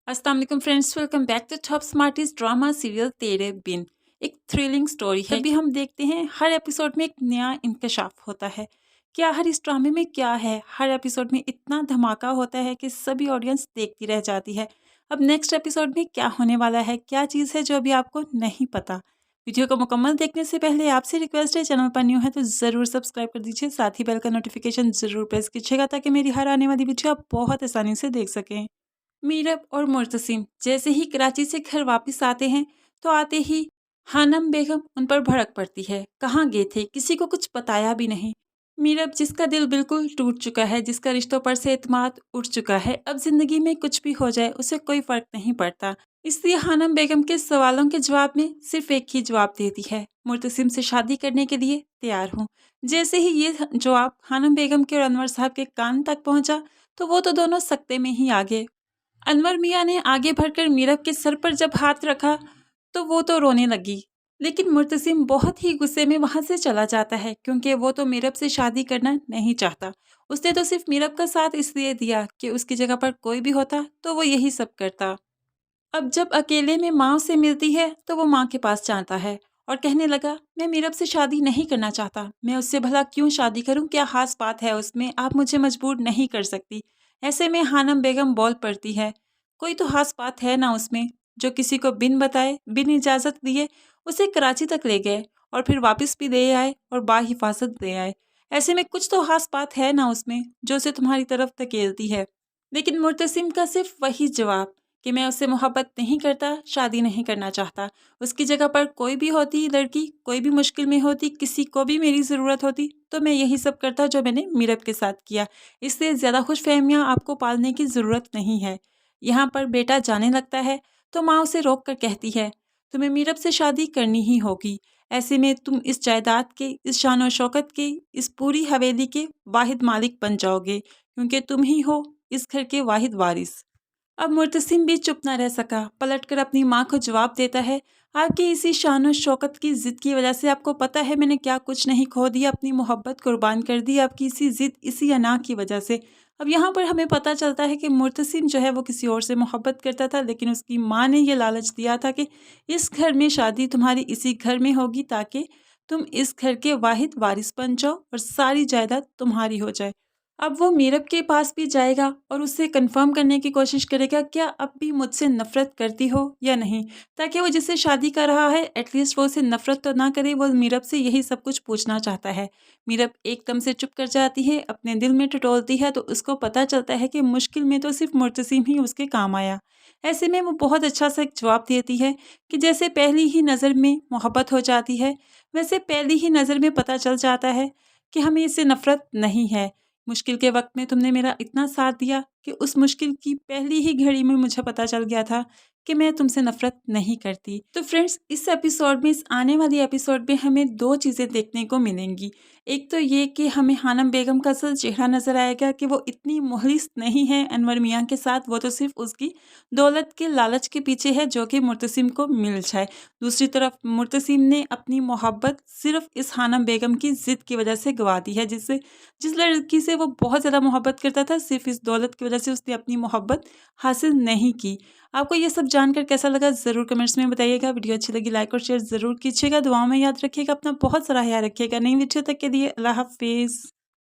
अस्सलाम वालेकुम friends, welcome back to top smartest drama serial Tere Bin. एक थ्रिलिंग स्टोरी है। अभी हम देखते हैं हर एपिसोड में एक नया इंकशाफ होता है। क्या हर इस ड्रामे में क्या है? हर एपिसोड में इतना धमाका होता है कि सभी ऑडियंस देखती रह जाती है। अब नेक्स्ट एपिसोड में क्या होने वाला है, क्या चीज़ है जो अभी आपको नहीं पता। वीडियो को मुकम्मल देखने से पहले आपसे रिक्वेस्ट है, चैनल पर न्यू है तो ज़रूर सब्सक्राइब कर दीजिए, साथ ही बेल का नोटिफिकेशन ज़रूर प्रेस कीजिएगा ताकि मेरी हर आने वाली वीडियो आप बहुत आसानी से देख सकें। मीरब और मुर्तसिम जैसे ही कराची से घर वापस आते हैं तो आते ही हानम बेगम उन पर भड़क पड़ती है। कहाँ गए थे, किसी को कुछ बताया भी नहीं। मीरब जिसका दिल बिल्कुल टूट चुका है, जिसका रिश्तों पर से एतमाद उठ चुका है, अब जिंदगी में कुछ भी हो जाए उसे कोई फर्क नहीं पड़ता। इसलिए हानम बेगम के सवालों के जवाब में सिर्फ एक ही जवाब देती है, मुर्तसिम से शादी करने के लिए तैयार हूँ। जैसे ही ये जवाब हानम बेगम के और अनवर साहब के कान तक पहुंचा तो वो तो दोनों सकते में ही आ गए। अनवर मियाँ ने आगे बढ़कर मीरब के सर पर जब हाथ रखा तो वो तो रोने लगी, लेकिन मुर्तसिम बहुत ही गुस्से में वहां से चला जाता है क्योंकि वो तो मीरब से शादी करना नहीं चाहता। उसने तो सिर्फ मीरब का साथ इसलिए दिया कि उसकी जगह पर कोई भी होता तो वो यही सब करता। अब जब अकेले में माँ से मिलती है तो वो माँ के पास जाता है और कहने लगा, मैं मीरब से शादी नहीं करना चाहता, मैं उससे भला क्यों शादी करूं, क्या खास बात है उसमें, आप मुझे मजबूर नहीं कर सकती। ऐसे में हानम बेगम बोल पड़ती है, कोई तो खास बात है ना उसमें, जो किसी को बिन बताए बिन इजाज़त दिए उसे कराची तक ले गए और फिर वापस भी ले आए और बाहिफाजत ले आए। ऐसे में कुछ तो खास बात है ना उसमें जो उसे तुम्हारी तरफ धकेलती है। लेकिन मुर्तसिम का सिर्फ वही जवाब कि मैं उससे मोहब्बत नहीं करता, शादी नहीं करना चाहता। उसकी जगह पर कोई भी होती लड़की, कोई भी मुश्किल में होती, किसी को भी मेरी ज़रूरत होती तो मैं यही सब करता जो मैंने मीरब के साथ किया। इसलिए ज़्यादा खुशफहमियाँ आपको पालने की ज़रूरत नहीं है। यहाँ पर बेटा जाने लगता है तो माँ उसे रोक कर कहती है, तुम्हें मीरब से शादी करनी ही होगी। ऐसे में तुम इस जायदाद के, इस शान और शौकत के, इस पूरी हवेली के वाहिद मालिक बन जाओगे क्योंकि तुम ही हो इस घर के वाहिद वारिस। अब मुर्तसिम भी चुप न रह सका, पलटकर अपनी माँ को जवाब देता है, आपकी इसी शान और शौकत की जिद की वजह से आपको पता है मैंने क्या कुछ नहीं खो दिया, अपनी मोहब्बत कुर्बान कर दी आपकी इसी जिद, इसी अना की वजह से। अब यहाँ पर हमें पता चलता है कि मुर्तसिम जो है वो किसी और से मोहब्बत करता था, लेकिन उसकी माँ ने ये लालच दिया था कि इस घर में शादी तुम्हारी इसी घर में होगी ताकि तुम इस घर के वाहिद वारिस बन जाओ और सारी जायदाद तुम्हारी हो जाए। अब वो मीरब के पास भी जाएगा और उससे कंफर्म करने की कोशिश करेगा क्या अब भी मुझसे नफरत करती हो या नहीं, ताकि वो जिससे शादी कर रहा है एटलीस्ट वो उसे नफरत तो ना करे। वो मीरब से यही सब कुछ पूछना चाहता है। मीरब एकदम से चुप कर जाती है, अपने दिल में टटोलती है तो उसको पता चलता है कि मुश्किल में तो सिर्फ मुर्तसिम ही उसके काम आया। ऐसे में वो बहुत अच्छा सा एक जवाब देती है कि जैसे पहली ही नज़र में मोहब्बत हो जाती है वैसे पहली ही नज़र में पता चल जाता है कि हमें इससे नफरत नहीं है। मुश्किल के वक्त में तुमने मेरा इतना साथ दिया कि उस मुश्किल की पहली ही घड़ी में मुझे पता चल गया था कि मैं तुमसे नफरत नहीं करती। तो फ्रेंड्स, इस एपिसोड में, इस आने वाली एपिसोड में हमें दो चीज़ें देखने को मिलेंगी। एक तो ये कि हमें हानम बेगम का असल चेहरा नज़र आएगा कि वो इतनी मुखलिस नहीं है अनवर मियाँ के साथ, वो तो सिर्फ उसकी दौलत के लालच के पीछे है जो कि मुर्तसिम को मिल जाए। दूसरी तरफ मुर्तसिम ने अपनी मोहब्बत सिर्फ इस हानम बेगम की ज़िद की वजह से गंवा दी है, जिस लड़की से वो बहुत ज़्यादा मोहब्बत करता था, सिर्फ इस दौलत की वजह से उसने अपनी मोहब्बत हासिल नहीं की। आपको ये सब जानकर कैसा लगा ज़रूर कमेंट्स में बताइएगा। वीडियो अच्छी लगी लाइक और शेयर ज़रूर कीजिएगा। दुआओं में याद रखिएगा, अपना बहुत सारा ख्याल रखिएगा। नई वीडियो तक के लिए अल्लाह हाफिज़।